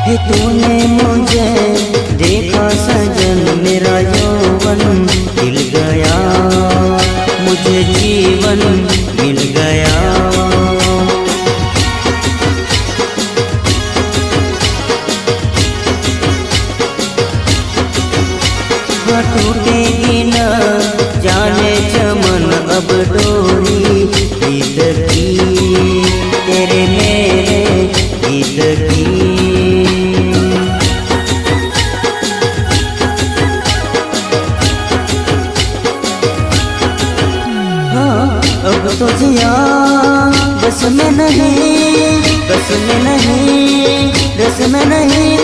हे तूने मुझे देखा सजन, मेरा यौवन खिल गया, मुझे जीवन मिल गया। टूटेगी न जाने चमन अब डोरी गीत की, तेरे मेरे गीत की। हाँ अब तो जिया बस में नहीं, बस में नहीं, रस में नहीं,